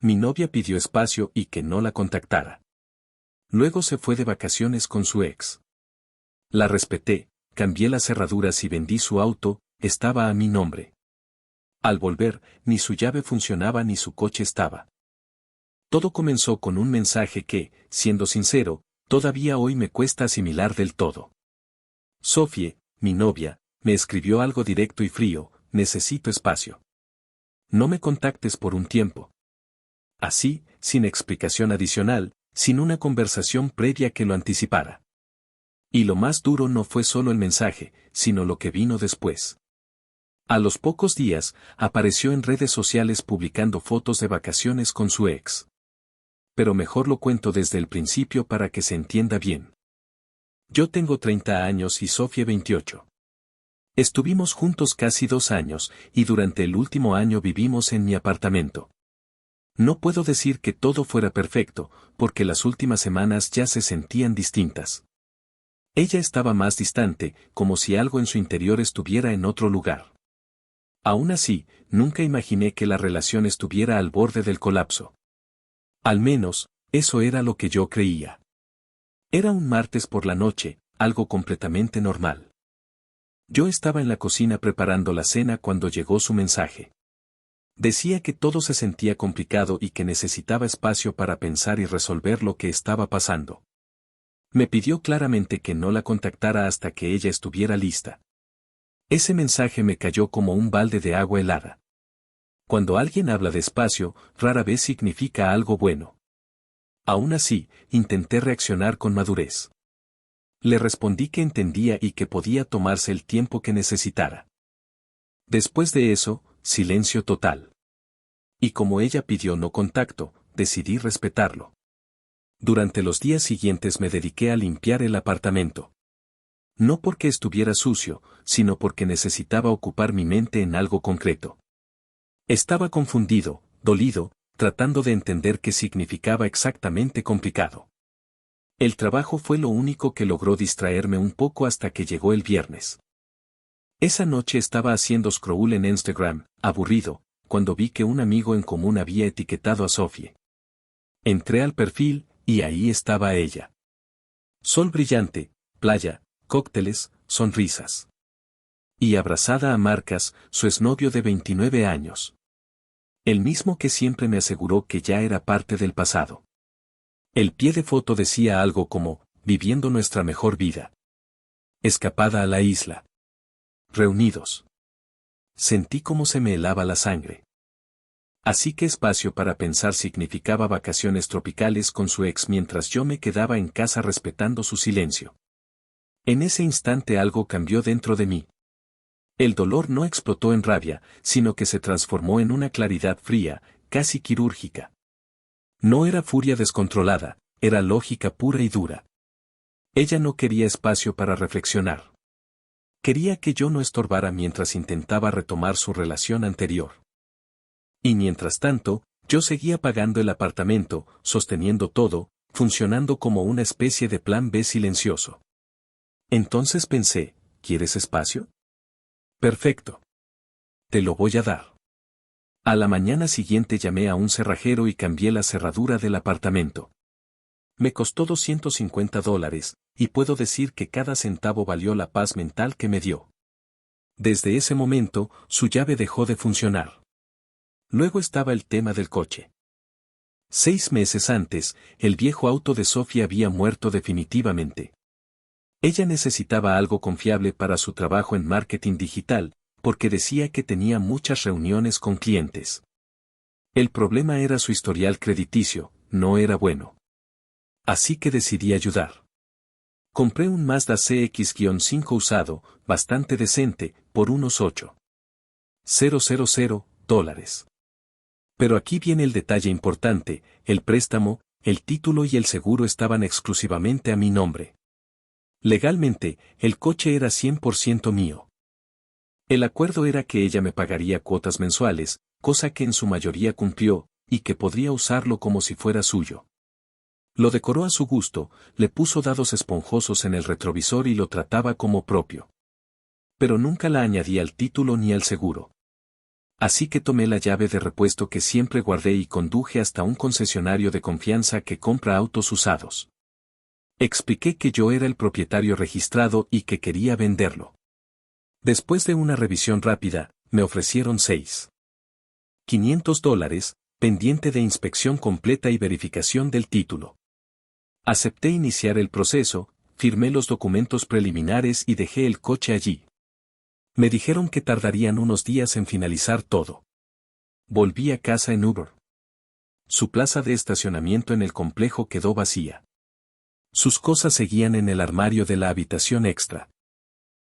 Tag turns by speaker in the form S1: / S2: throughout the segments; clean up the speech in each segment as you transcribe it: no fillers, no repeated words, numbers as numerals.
S1: Mi novia pidió espacio y que no la contactara. Luego se fue de vacaciones con su ex. La respeté, cambié las cerraduras y vendí su auto, estaba a mi nombre. Al volver, ni su llave funcionaba ni su coche estaba. Todo comenzó con un mensaje que, siendo sincero, todavía hoy me cuesta asimilar del todo. Sofie, mi novia, me escribió algo directo y frío: necesito espacio. No me contactes por un tiempo. Así, sin explicación adicional, sin una conversación previa que lo anticipara. Y lo más duro no fue solo el mensaje, sino lo que vino después. A los pocos días, apareció en redes sociales publicando fotos de vacaciones con su ex. Pero mejor lo cuento desde el principio para que se entienda bien. Yo tengo 30 años y Sofía 28. Estuvimos juntos casi 2 años, y durante el último año vivimos en mi apartamento. No puedo decir que todo fuera perfecto, porque las últimas semanas ya se sentían distintas. Ella estaba más distante, como si algo en su interior estuviera en otro lugar. Aún así, nunca imaginé que la relación estuviera al borde del colapso. Al menos, eso era lo que yo creía. Era un martes por la noche, algo completamente normal. Yo estaba en la cocina preparando la cena cuando llegó su mensaje. Decía que todo se sentía complicado y que necesitaba espacio para pensar y resolver lo que estaba pasando. Me pidió claramente que no la contactara hasta que ella estuviera lista. Ese mensaje me cayó como un balde de agua helada. Cuando alguien habla despacio, rara vez significa algo bueno. Aún así, intenté reaccionar con madurez. Le respondí que entendía y que podía tomarse el tiempo que necesitara. Después de eso, silencio total. Y como ella pidió no contacto, decidí respetarlo. Durante los días siguientes me dediqué a limpiar el apartamento. No porque estuviera sucio, sino porque necesitaba ocupar mi mente en algo concreto. Estaba confundido, dolido, tratando de entender qué significaba exactamente complicado. El trabajo fue lo único que logró distraerme un poco hasta que llegó el viernes. Esa noche estaba haciendo scroll en Instagram, aburrido, cuando vi que un amigo en común había etiquetado a Sofie. Entré al perfil, y ahí estaba ella. Sol brillante, playa, cócteles, sonrisas. Y abrazada a Marcas, su exnovio de 29 años. El mismo que siempre me aseguró que ya era parte del pasado. El pie de foto decía algo como: viviendo nuestra mejor vida. Escapada a la isla. Reunidos. Sentí cómo se me helaba la sangre. Así que espacio para pensar significaba vacaciones tropicales con su ex mientras yo me quedaba en casa respetando su silencio. En ese instante algo cambió dentro de mí. El dolor no explotó en rabia, sino que se transformó en una claridad fría, casi quirúrgica. No era furia descontrolada, era lógica pura y dura. Ella no quería espacio para reflexionar. Quería que yo no estorbara mientras intentaba retomar su relación anterior. Y mientras tanto, yo seguía pagando el apartamento, sosteniendo todo, funcionando como una especie de plan B silencioso. Entonces pensé: ¿quieres espacio? Perfecto. Te lo voy a dar. A la mañana siguiente llamé a un cerrajero y cambié la cerradura del apartamento. Me costó $250, y puedo decir que cada centavo valió la paz mental que me dio. Desde ese momento, su llave dejó de funcionar. Luego estaba el tema del coche. 6 meses antes, el viejo auto de Sofía había muerto definitivamente. Ella necesitaba algo confiable para su trabajo en marketing digital, porque decía que tenía muchas reuniones con clientes. El problema era su historial crediticio, no era bueno. Así que decidí ayudar. Compré un Mazda CX-5 usado, bastante decente, por unos $8,000. Pero aquí viene el detalle importante: el préstamo, el título y el seguro estaban exclusivamente a mi nombre. Legalmente, el coche era 100% mío. El acuerdo era que ella me pagaría cuotas mensuales, cosa que en su mayoría cumplió, y que podría usarlo como si fuera suyo. Lo decoró a su gusto, le puso dados esponjosos en el retrovisor y lo trataba como propio. Pero nunca la añadí al título ni al seguro. Así que tomé la llave de repuesto que siempre guardé y conduje hasta un concesionario de confianza que compra autos usados. Expliqué que yo era el propietario registrado y que quería venderlo. Después de una revisión rápida, me ofrecieron $500, pendiente de inspección completa y verificación del título. Acepté iniciar el proceso, firmé los documentos preliminares y dejé el coche allí. Me dijeron que tardarían unos días en finalizar todo. Volví a casa en Uber. Su plaza de estacionamiento en el complejo quedó vacía. Sus cosas seguían en el armario de la habitación extra.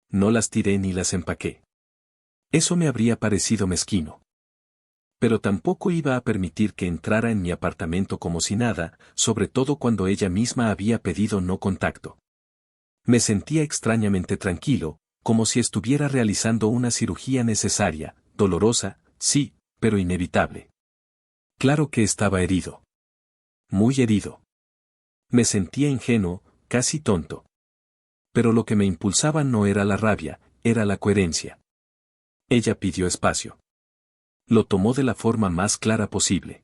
S1: No las tiré ni las empaqué. Eso me habría parecido mezquino. Pero tampoco iba a permitir que entrara en mi apartamento como si nada, sobre todo cuando ella misma había pedido no contacto. Me sentía extrañamente tranquilo, como si estuviera realizando una cirugía necesaria, dolorosa, sí, pero inevitable. Claro que estaba herido. Muy herido. Me sentía ingenuo, casi tonto. Pero lo que me impulsaba no era la rabia, era la coherencia. Ella pidió espacio. Lo tomó de la forma más clara posible.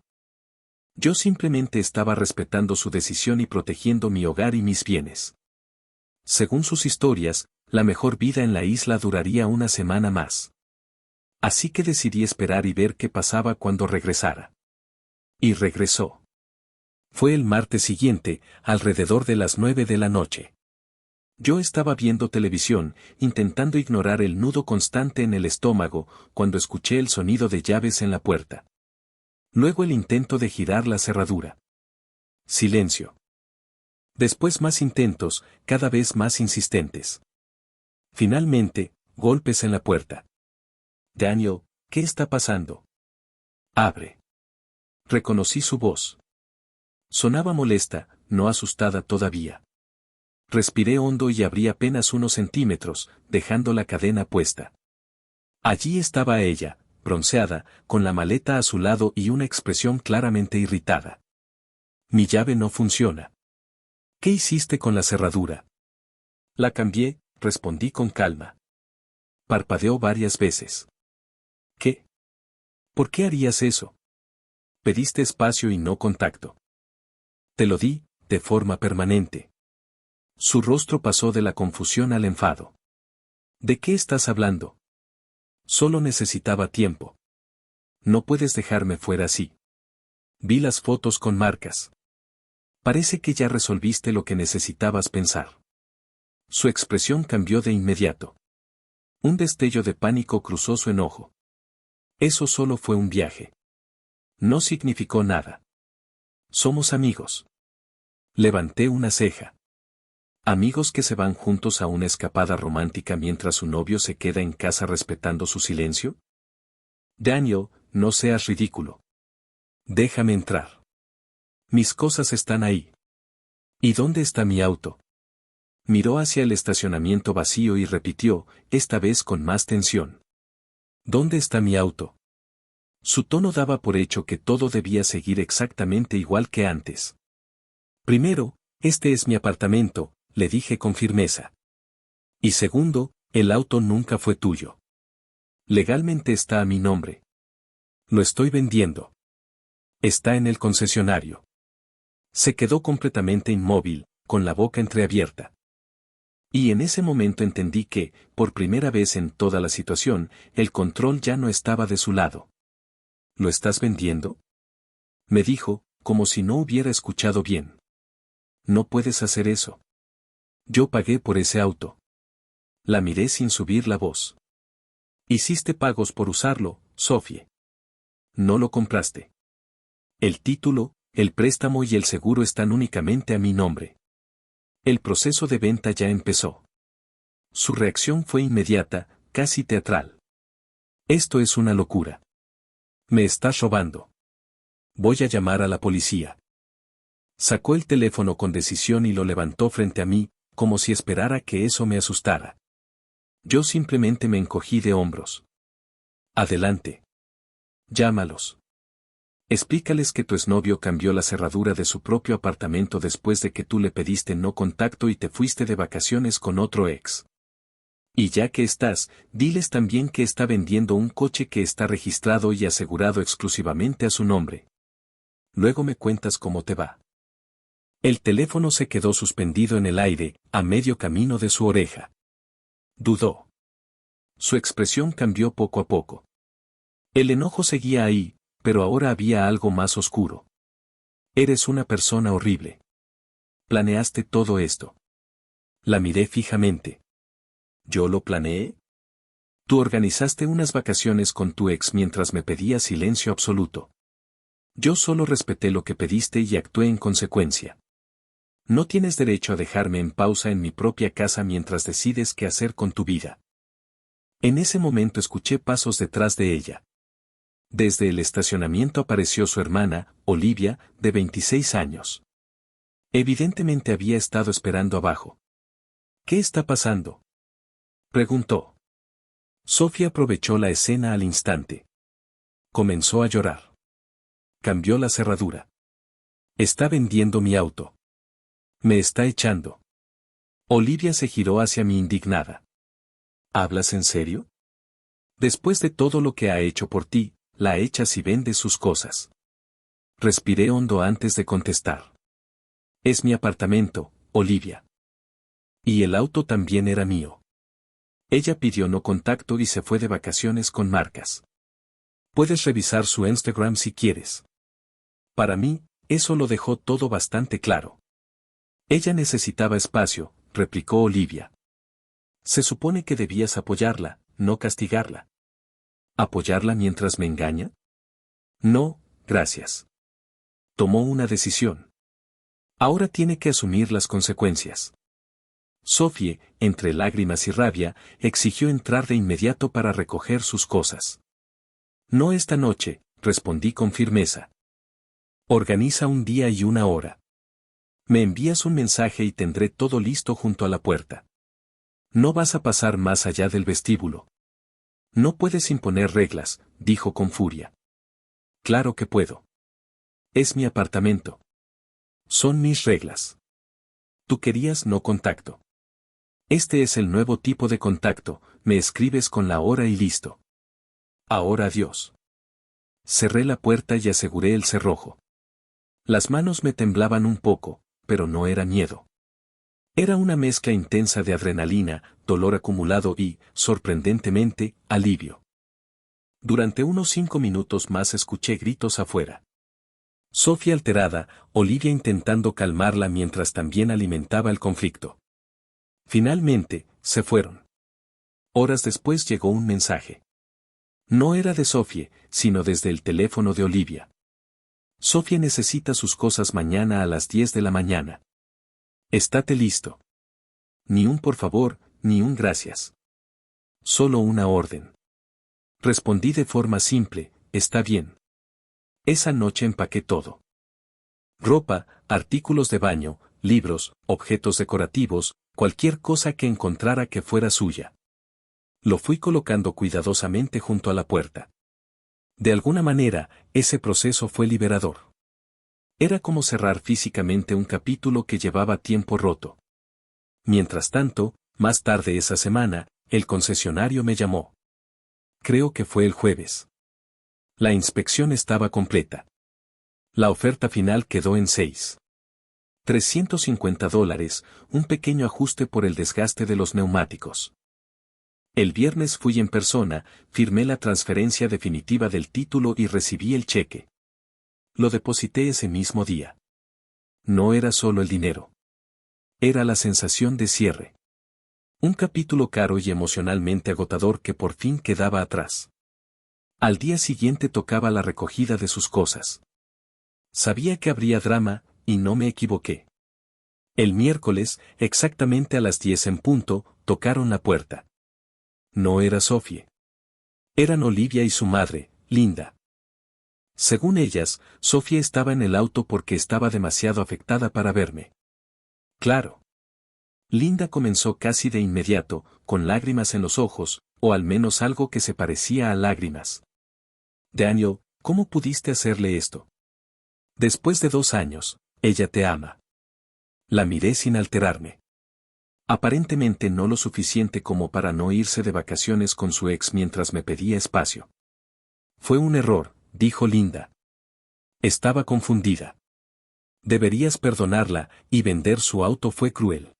S1: Yo simplemente estaba respetando su decisión y protegiendo mi hogar y mis bienes. Según sus historias, la mejor vida en la isla duraría una semana más. Así que decidí esperar y ver qué pasaba cuando regresara. Y regresó. Fue el martes siguiente, alrededor de las 9 de la noche. Yo estaba viendo televisión, intentando ignorar el nudo constante en el estómago, cuando escuché el sonido de llaves en la puerta. Luego el intento de girar la cerradura. Silencio. Después más intentos, cada vez más insistentes. Finalmente, golpes en la puerta. Daniel, ¿qué está pasando? Abre. Reconocí su voz. Sonaba molesta, no asustada todavía. Respiré hondo y abrí apenas unos centímetros, dejando la cadena puesta. Allí estaba ella, bronceada, con la maleta a su lado y una expresión claramente irritada. Mi llave no funciona. ¿Qué hiciste con la cerradura? La cambié, respondí con calma. Parpadeó varias veces. ¿Qué? ¿Por qué harías eso? Pediste espacio y no contacto. Te lo di, de forma permanente. Su rostro pasó de la confusión al enfado. ¿De qué estás hablando? Solo necesitaba tiempo. No puedes dejarme fuera así. Vi las fotos con marcas. Parece que ya resolviste lo que necesitabas pensar. Su expresión cambió de inmediato. Un destello de pánico cruzó su enojo. Eso solo fue un viaje. No significó nada. Somos amigos. Levanté una ceja. ¿Amigos que se van juntos a una escapada romántica mientras su novio se queda en casa respetando su silencio? Daniel, no seas ridículo. Déjame entrar. Mis cosas están ahí. ¿Y dónde está mi auto? Miró hacia el estacionamiento vacío y repitió, esta vez con más tensión. ¿Dónde está mi auto? Su tono daba por hecho que todo debía seguir exactamente igual que antes. Primero, este es mi apartamento, le dije con firmeza. Y segundo, el auto nunca fue tuyo. Legalmente está a mi nombre. Lo estoy vendiendo. Está en el concesionario. Se quedó completamente inmóvil, con la boca entreabierta. Y en ese momento entendí que, por primera vez en toda la situación, el control ya no estaba de su lado. ¿Lo estás vendiendo? Me dijo, como si no hubiera escuchado bien. No puedes hacer eso. Yo pagué por ese auto. La miré sin subir la voz. Hiciste pagos por usarlo, Sophie. No lo compraste. El título, el préstamo y el seguro están únicamente a mi nombre. El proceso de venta ya empezó. Su reacción fue inmediata, casi teatral. Esto es una locura. Me estás robando. Voy a llamar a la policía. Sacó el teléfono con decisión y lo levantó frente a mí, como si esperara que eso me asustara. Yo simplemente me encogí de hombros. Adelante. Llámalos. Explícales que tu exnovio cambió la cerradura de su propio apartamento después de que tú le pediste no contacto y te fuiste de vacaciones con otro ex. Y ya que estás, diles también que está vendiendo un coche que está registrado y asegurado exclusivamente a su nombre. Luego me cuentas cómo te va. El teléfono se quedó suspendido en el aire, a medio camino de su oreja. Dudó. Su expresión cambió poco a poco. El enojo seguía ahí, pero ahora había algo más oscuro. Eres una persona horrible. ¿Planeaste todo esto? La miré fijamente. ¿Yo lo planeé? Tú organizaste unas vacaciones con tu ex mientras me pedías silencio absoluto. Yo solo respeté lo que pediste y actué en consecuencia. No tienes derecho a dejarme en pausa en mi propia casa mientras decides qué hacer con tu vida. En ese momento escuché pasos detrás de ella. Desde el estacionamiento apareció su hermana, Olivia, de 26 años. Evidentemente había estado esperando abajo. ¿Qué está pasando?, preguntó. Sofía aprovechó la escena al instante. Comenzó a llorar. Cambió la cerradura. Está vendiendo mi auto. Me está echando. Olivia se giró hacia mí indignada. ¿Hablas en serio? Después de todo lo que ha hecho por ti, la echas y vendes sus cosas. Respiré hondo antes de contestar. Es mi apartamento, Olivia. Y el auto también era mío. Ella pidió no contacto y se fue de vacaciones con marcas. Puedes revisar su Instagram si quieres. Para mí, eso lo dejó todo bastante claro. Ella necesitaba espacio, replicó Olivia. Se supone que debías apoyarla, no castigarla. ¿Apoyarla mientras me engaña? No, gracias. Tomó una decisión. Ahora tiene que asumir las consecuencias. Sophie, entre lágrimas y rabia, exigió entrar de inmediato para recoger sus cosas. No esta noche, respondí con firmeza. Organiza un día y una hora. Me envías un mensaje y tendré todo listo junto a la puerta. No vas a pasar más allá del vestíbulo. No puedes imponer reglas, dijo con furia. Claro que puedo. Es mi apartamento. Son mis reglas. Tú querías no contacto. Este es el nuevo tipo de contacto, me escribes con la hora y listo. Ahora adiós. Cerré la puerta y aseguré el cerrojo. Las manos me temblaban un poco, pero no era miedo. Era una mezcla intensa de adrenalina, dolor acumulado y, sorprendentemente, alivio. Durante unos 5 minutos más escuché gritos afuera. Sofía alterada, Olivia intentando calmarla mientras también alimentaba el conflicto. Finalmente, se fueron. Horas después llegó un mensaje. No era de Sofía, sino desde el teléfono de Olivia. Sofía necesita sus cosas mañana a las 10 de la mañana. Estate listo. Ni un por favor, ni un gracias. Solo una orden. Respondí de forma simple, está bien. Esa noche empaqué todo. Ropa, artículos de baño, libros, objetos decorativos, cualquier cosa que encontrara que fuera suya. Lo fui colocando cuidadosamente junto a la puerta. De alguna manera, ese proceso fue liberador. Era como cerrar físicamente un capítulo que llevaba tiempo roto. Mientras tanto, más tarde esa semana, el concesionario me llamó. Creo que fue el jueves. La inspección estaba completa. La oferta final quedó en $350, un pequeño ajuste por el desgaste de los neumáticos. El viernes fui en persona, firmé la transferencia definitiva del título y recibí el cheque. Lo deposité ese mismo día. No era solo el dinero. Era la sensación de cierre. Un capítulo caro y emocionalmente agotador que por fin quedaba atrás. Al día siguiente tocaba la recogida de sus cosas. Sabía que habría drama, y no me equivoqué. El miércoles, exactamente a las 10 en punto, tocaron la puerta. No era Sofía. Eran Olivia y su madre, Linda. Según ellas, Sofía estaba en el auto porque estaba demasiado afectada para verme. Claro. Linda comenzó casi de inmediato, con lágrimas en los ojos, o al menos algo que se parecía a lágrimas. Daniel, ¿cómo pudiste hacerle esto? Después de 2 años, ella te ama. La miré sin alterarme. Aparentemente no lo suficiente como para no irse de vacaciones con su ex mientras me pedía espacio. Fue un error, dijo Linda. Estaba confundida. Deberías perdonarla, y vender su auto fue cruel.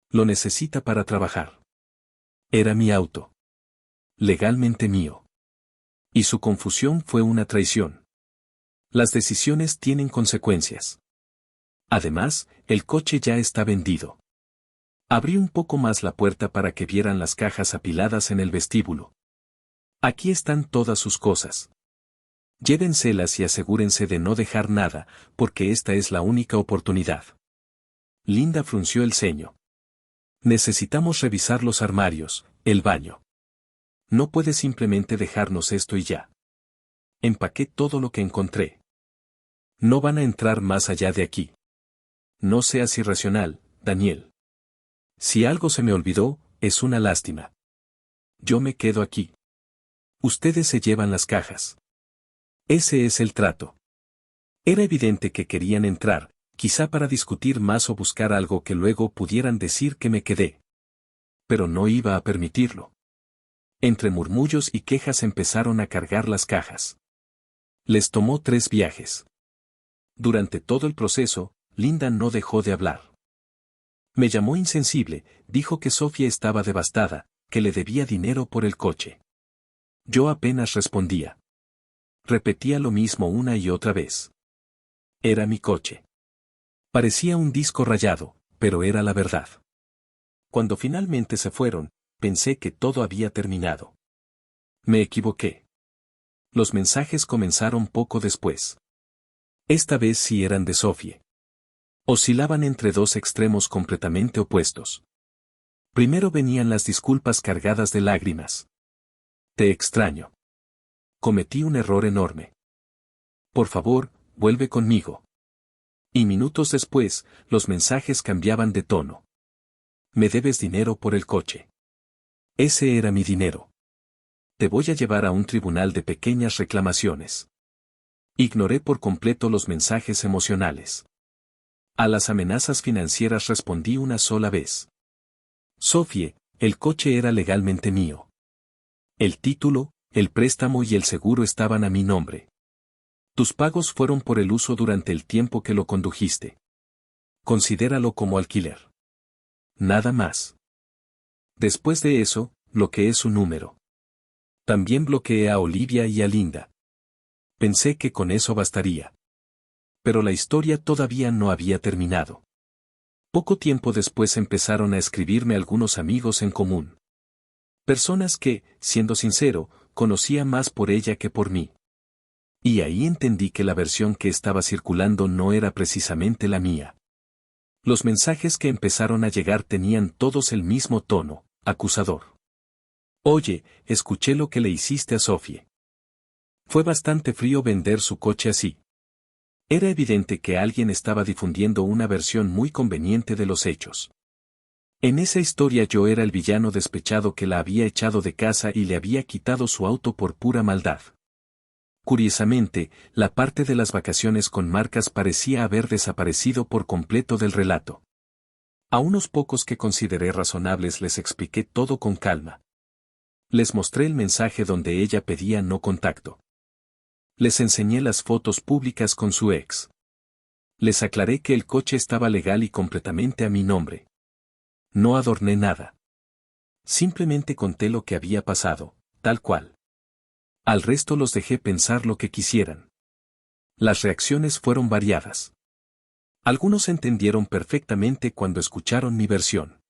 S1: Lo necesita para trabajar. Era mi auto. Legalmente mío. Y su confusión fue una traición. Las decisiones tienen consecuencias. Además, el coche ya está vendido. Abrí un poco más la puerta para que vieran las cajas apiladas en el vestíbulo. Aquí están todas sus cosas. Llévenselas y asegúrense de no dejar nada, porque esta es la única oportunidad. Linda frunció el ceño. Necesitamos revisar los armarios, el baño. No puede simplemente dejarnos esto y ya. Empaqué todo lo que encontré. No van a entrar más allá de aquí. No seas irracional, Daniel. Si algo se me olvidó, es una lástima. Yo me quedo aquí. Ustedes se llevan las cajas. Ese es el trato. Era evidente que querían entrar, quizá para discutir más o buscar algo que luego pudieran decir que me quedé. Pero no iba a permitirlo. Entre murmullos y quejas empezaron a cargar las cajas. Les tomó 3 viajes. Durante todo el proceso, Linda no dejó de hablar. Me llamó insensible, dijo que Sofía estaba devastada, que le debía dinero por el coche. Yo apenas respondía. Repetía lo mismo una y otra vez. Era mi coche. Parecía un disco rayado, pero era la verdad. Cuando finalmente se fueron, pensé que todo había terminado. Me equivoqué. Los mensajes comenzaron poco después. Esta vez sí eran de Sofía. Oscilaban entre 2 extremos completamente opuestos. Primero venían las disculpas cargadas de lágrimas. Te extraño. Cometí un error enorme. Por favor, vuelve conmigo. Y minutos después, los mensajes cambiaban de tono. Me debes dinero por el coche. Ese era mi dinero. Te voy a llevar a un tribunal de pequeñas reclamaciones. Ignoré por completo los mensajes emocionales. A las amenazas financieras respondí una sola vez. Sofía, el coche era legalmente mío. El título, el préstamo y el seguro estaban a mi nombre. Tus pagos fueron por el uso durante el tiempo que lo condujiste. Considéralo como alquiler. Nada más. Después de eso, bloqueé su número. También bloqueé a Olivia y a Linda. Pensé que con eso bastaría. Pero la historia todavía no había terminado. Poco tiempo después empezaron a escribirme algunos amigos en común. Personas que, siendo sincero, conocía más por ella que por mí. Y ahí entendí que la versión que estaba circulando no era precisamente la mía. Los mensajes que empezaron a llegar tenían todos el mismo tono, acusador. Oye, escuché lo que le hiciste a Sofía. Fue bastante frío vender su coche así. Era evidente que alguien estaba difundiendo una versión muy conveniente de los hechos. En esa historia yo era el villano despechado que la había echado de casa y le había quitado su auto por pura maldad. Curiosamente, la parte de las vacaciones con marcas parecía haber desaparecido por completo del relato. A unos pocos que consideré razonables les expliqué todo con calma. Les mostré el mensaje donde ella pedía no contacto. Les enseñé las fotos públicas con su ex. Les aclaré que el coche estaba legal y completamente a mi nombre. No adorné nada. Simplemente conté lo que había pasado, tal cual. Al resto los dejé pensar lo que quisieran. Las reacciones fueron variadas. Algunos entendieron perfectamente cuando escucharon mi versión.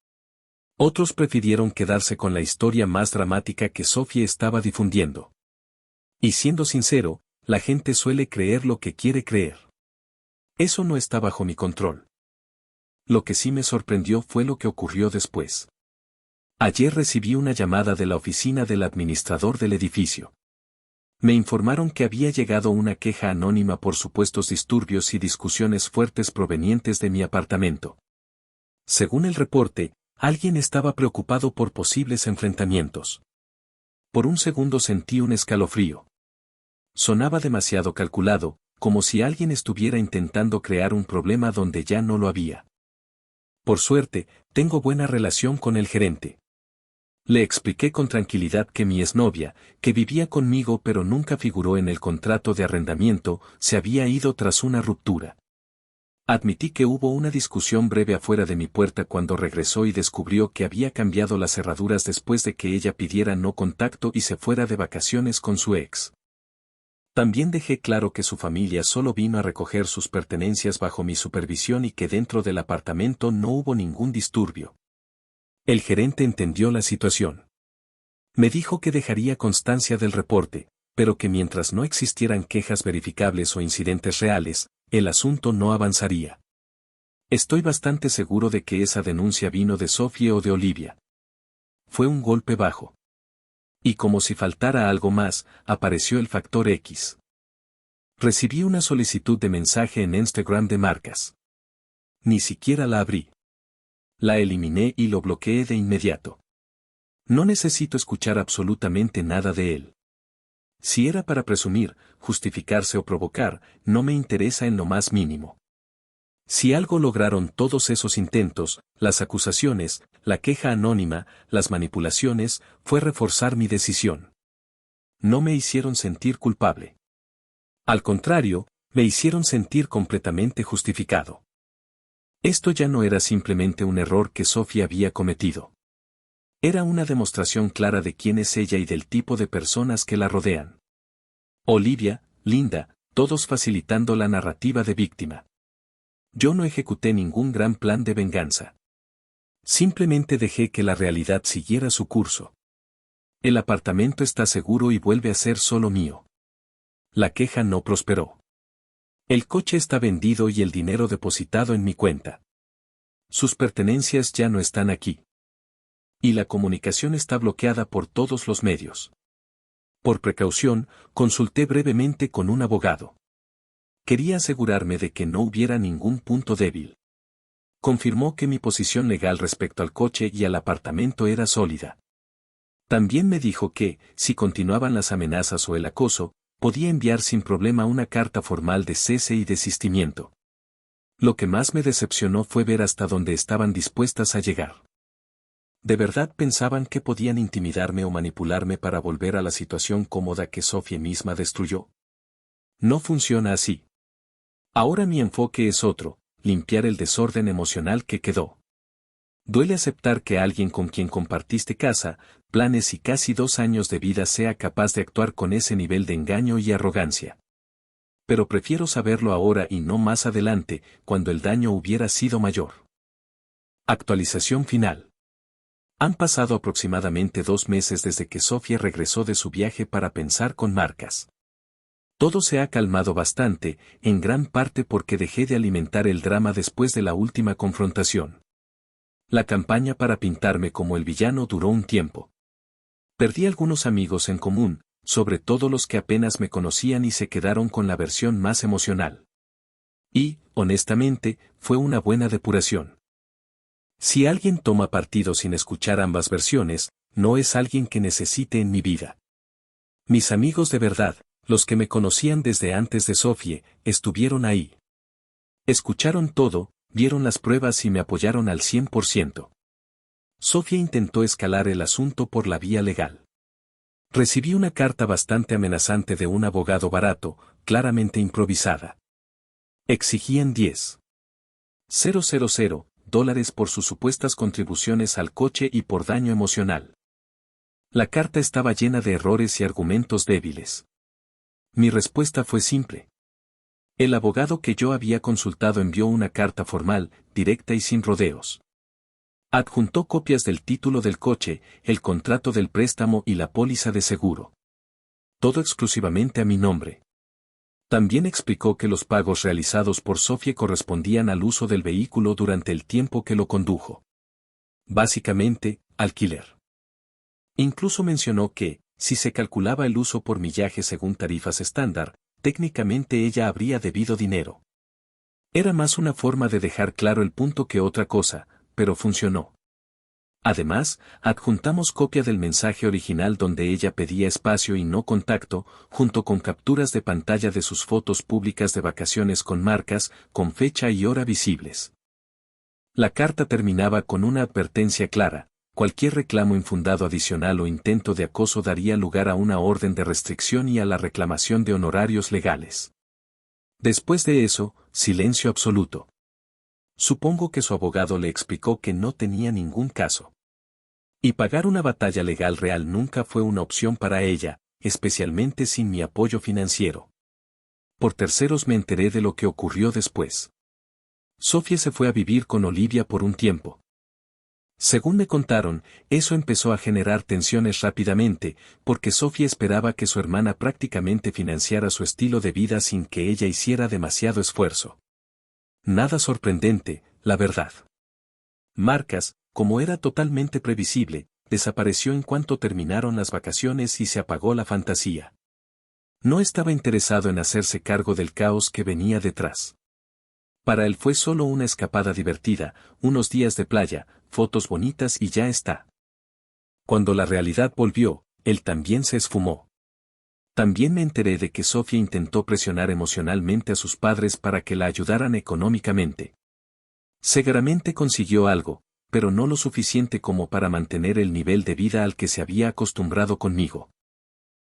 S1: Otros prefirieron quedarse con la historia más dramática que Sofía estaba difundiendo. Y siendo sincero, la gente suele creer lo que quiere creer. Eso no está bajo mi control. Lo que sí me sorprendió fue lo que ocurrió después. Ayer recibí una llamada de la oficina del administrador del edificio. Me informaron que había llegado una queja anónima por supuestos disturbios y discusiones fuertes provenientes de mi apartamento. Según el reporte, alguien estaba preocupado por posibles enfrentamientos. Por un segundo sentí un escalofrío. Sonaba demasiado calculado, como si alguien estuviera intentando crear un problema donde ya no lo había. Por suerte, tengo buena relación con el gerente. Le expliqué con tranquilidad que mi exnovia, que vivía conmigo pero nunca figuró en el contrato de arrendamiento, se había ido tras una ruptura. Admití que hubo una discusión breve afuera de mi puerta cuando regresó y descubrió que había cambiado las cerraduras después de que ella pidiera no contacto y se fuera de vacaciones con su ex. También dejé claro que su familia solo vino a recoger sus pertenencias bajo mi supervisión y que dentro del apartamento no hubo ningún disturbio. El gerente entendió la situación. Me dijo que dejaría constancia del reporte, pero que mientras no existieran quejas verificables o incidentes reales, el asunto no avanzaría. Estoy bastante seguro de que esa denuncia vino de Sofía o de Olivia. Fue un golpe bajo. Y como si faltara algo más, apareció el factor X. Recibí una solicitud de mensaje en Instagram de Marcas. Ni siquiera la abrí. La eliminé y lo bloqueé de inmediato. No necesito escuchar absolutamente nada de él. Si era para presumir, justificarse o provocar, no me interesa en lo más mínimo. Si algo lograron todos esos intentos, las acusaciones, la queja anónima, las manipulaciones, fue reforzar mi decisión. No me hicieron sentir culpable. Al contrario, me hicieron sentir completamente justificado. Esto ya no era simplemente un error que Sofía había cometido. Era una demostración clara de quién es ella y del tipo de personas que la rodean. Olivia, Linda, todos facilitando la narrativa de víctima. Yo no ejecuté ningún gran plan de venganza. Simplemente dejé que la realidad siguiera su curso. El apartamento está seguro y vuelve a ser solo mío. La queja no prosperó. El coche está vendido y el dinero depositado en mi cuenta. Sus pertenencias ya no están aquí. Y la comunicación está bloqueada por todos los medios. Por precaución, consulté brevemente con un abogado. Quería asegurarme de que no hubiera ningún punto débil. Confirmó que mi posición legal respecto al coche y al apartamento era sólida. También me dijo que, si continuaban las amenazas o el acoso, podía enviar sin problema una carta formal de cese y desistimiento. Lo que más me decepcionó fue ver hasta dónde estaban dispuestas a llegar. ¿De verdad pensaban que podían intimidarme o manipularme para volver a la situación cómoda que Sofía misma destruyó? No funciona así. Ahora mi enfoque es otro, limpiar el desorden emocional que quedó. Duele aceptar que alguien con quien compartiste casa, planes y casi 2 años de vida sea capaz de actuar con ese nivel de engaño y arrogancia. Pero prefiero saberlo ahora y no más adelante, cuando el daño hubiera sido mayor. Actualización final. Han pasado aproximadamente 2 meses desde que Sofía regresó de su viaje para pensar con Marcas. Todo se ha calmado bastante, en gran parte porque dejé de alimentar el drama después de la última confrontación. La campaña para pintarme como el villano duró un tiempo. Perdí algunos amigos en común, sobre todo los que apenas me conocían y se quedaron con la versión más emocional. Y, honestamente, fue una buena depuración. Si alguien toma partido sin escuchar ambas versiones, no es alguien que necesite en mi vida. Mis amigos de verdad, los que me conocían desde antes de Sofía, estuvieron ahí. Escucharon todo, vieron las pruebas y me apoyaron al 100%. Sofía intentó escalar el asunto por la vía legal. Recibí una carta bastante amenazante de un abogado barato, claramente improvisada. Exigían $10,000 por sus supuestas contribuciones al coche y por daño emocional. La carta estaba llena de errores y argumentos débiles. Mi respuesta fue simple. El abogado que yo había consultado envió una carta formal, directa y sin rodeos. Adjuntó copias del título del coche, el contrato del préstamo y la póliza de seguro. Todo exclusivamente a mi nombre. También explicó que los pagos realizados por Sofía correspondían al uso del vehículo durante el tiempo que lo condujo. Básicamente, alquiler. Incluso mencionó que, si se calculaba el uso por millaje según tarifas estándar, técnicamente ella habría debido dinero. Era más una forma de dejar claro el punto que otra cosa, pero funcionó. Además, adjuntamos copia del mensaje original donde ella pedía espacio y no contacto, junto con capturas de pantalla de sus fotos públicas de vacaciones con Marcas, con fecha y hora visibles. La carta terminaba con una advertencia clara: cualquier reclamo infundado adicional o intento de acoso daría lugar a una orden de restricción y a la reclamación de honorarios legales. Después de eso, silencio absoluto. Supongo que su abogado le explicó que no tenía ningún caso. Y pagar una batalla legal real nunca fue una opción para ella, especialmente sin mi apoyo financiero. Por terceros me enteré de lo que ocurrió después. Sophie se fue a vivir con Olivia por un tiempo. Según me contaron, eso empezó a generar tensiones rápidamente, porque Sophie esperaba que su hermana prácticamente financiara su estilo de vida sin que ella hiciera demasiado esfuerzo. Nada sorprendente, la verdad. Marcas, como era totalmente previsible, desapareció en cuanto terminaron las vacaciones y se apagó la fantasía. No estaba interesado en hacerse cargo del caos que venía detrás. Para él fue solo una escapada divertida, unos días de playa, fotos bonitas y ya está. Cuando la realidad volvió, él también se esfumó. También me enteré de que Sofía intentó presionar emocionalmente a sus padres para que la ayudaran económicamente. Seguramente consiguió algo, pero no lo suficiente como para mantener el nivel de vida al que se había acostumbrado conmigo.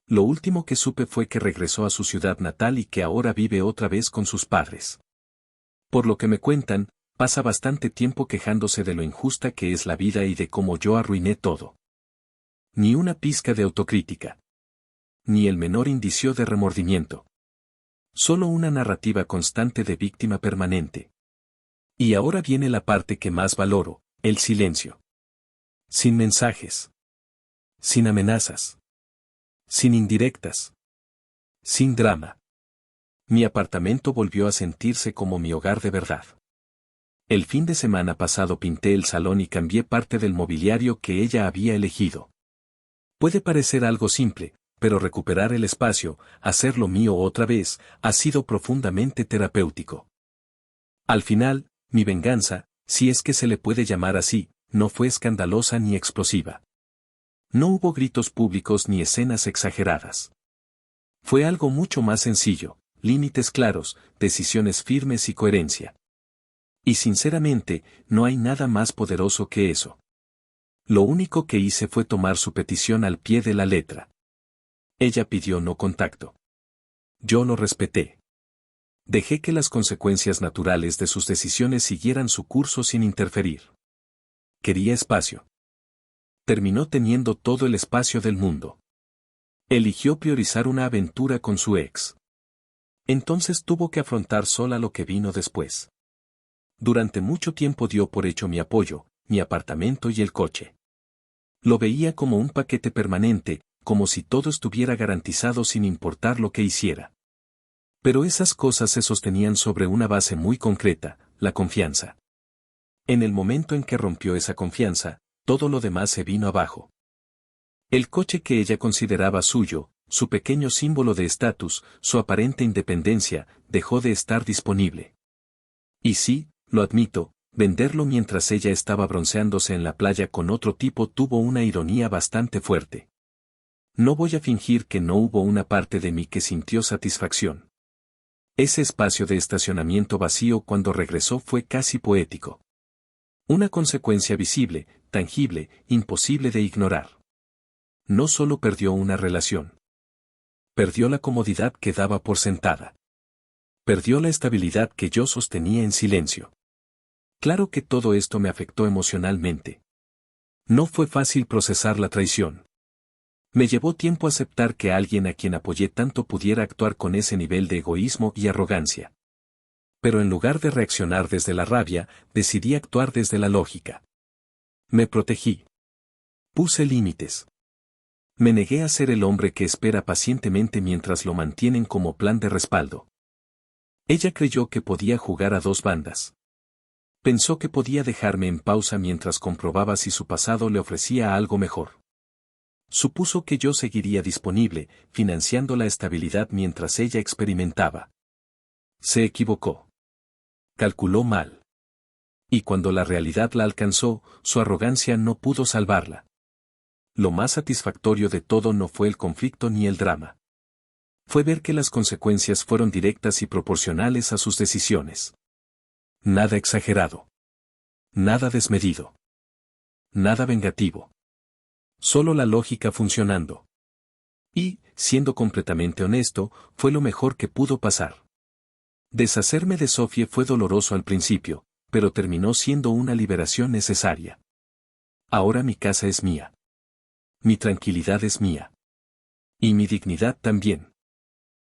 S1: Lo último que supe fue que regresó a su ciudad natal y que ahora vive otra vez con sus padres. Por lo que me cuentan, pasa bastante tiempo quejándose de lo injusta que es la vida y de cómo yo arruiné todo. Ni una pizca de autocrítica. Ni el menor indicio de remordimiento. Solo una narrativa constante de víctima permanente. Y ahora viene la parte que más valoro, el silencio. Sin mensajes. Sin amenazas. Sin indirectas. Sin drama. Mi apartamento volvió a sentirse como mi hogar de verdad. El fin de semana pasado pinté el salón y cambié parte del mobiliario que ella había elegido. Puede parecer algo simple, pero recuperar el espacio, hacerlo mío otra vez, ha sido profundamente terapéutico. Al final, mi venganza, si es que se le puede llamar así, no fue escandalosa ni explosiva. No hubo gritos públicos ni escenas exageradas. Fue algo mucho más sencillo: límites claros, decisiones firmes y coherencia. Y sinceramente, no hay nada más poderoso que eso. Lo único que hice fue tomar su petición al pie de la letra. Ella pidió no contacto. Yo lo respeté. Dejé que las consecuencias naturales de sus decisiones siguieran su curso sin interferir. Quería espacio. Terminó teniendo todo el espacio del mundo. Eligió priorizar una aventura con su ex. Entonces tuvo que afrontar sola lo que vino después. Durante mucho tiempo dio por hecho mi apoyo, mi apartamento y el coche. Lo veía como un paquete permanente, como si todo estuviera garantizado sin importar lo que hiciera. Pero esas cosas se sostenían sobre una base muy concreta, la confianza. En el momento en que rompió esa confianza, todo lo demás se vino abajo. El coche que ella consideraba suyo, su pequeño símbolo de estatus, su aparente independencia, dejó de estar disponible. Y sí, lo admito, venderlo mientras ella estaba bronceándose en la playa con otro tipo tuvo una ironía bastante fuerte. No voy a fingir que no hubo una parte de mí que sintió satisfacción. Ese espacio de estacionamiento vacío cuando regresó fue casi poético. Una consecuencia visible, tangible, imposible de ignorar. No solo perdió una relación. Perdió la comodidad que daba por sentada. Perdió la estabilidad que yo sostenía en silencio. Claro que todo esto me afectó emocionalmente. No fue fácil procesar la traición. Me llevó tiempo aceptar que alguien a quien apoyé tanto pudiera actuar con ese nivel de egoísmo y arrogancia. Pero en lugar de reaccionar desde la rabia, decidí actuar desde la lógica. Me protegí. Puse límites. Me negué a ser el hombre que espera pacientemente mientras lo mantienen como plan de respaldo. Ella creyó que podía jugar a dos bandas. Pensó que podía dejarme en pausa mientras comprobaba si su pasado le ofrecía algo mejor. Supuso que yo seguiría disponible, financiando la estabilidad mientras ella experimentaba. Se equivocó. Calculó mal. Y cuando la realidad la alcanzó, su arrogancia no pudo salvarla. Lo más satisfactorio de todo no fue el conflicto ni el drama. Fue ver que las consecuencias fueron directas y proporcionales a sus decisiones. Nada exagerado. Nada desmedido. Nada vengativo. Solo la lógica funcionando. Y, siendo completamente honesto, fue lo mejor que pudo pasar. Deshacerme de Sophie fue doloroso al principio, pero terminó siendo una liberación necesaria. Ahora mi casa es mía. Mi tranquilidad es mía. Y mi dignidad también.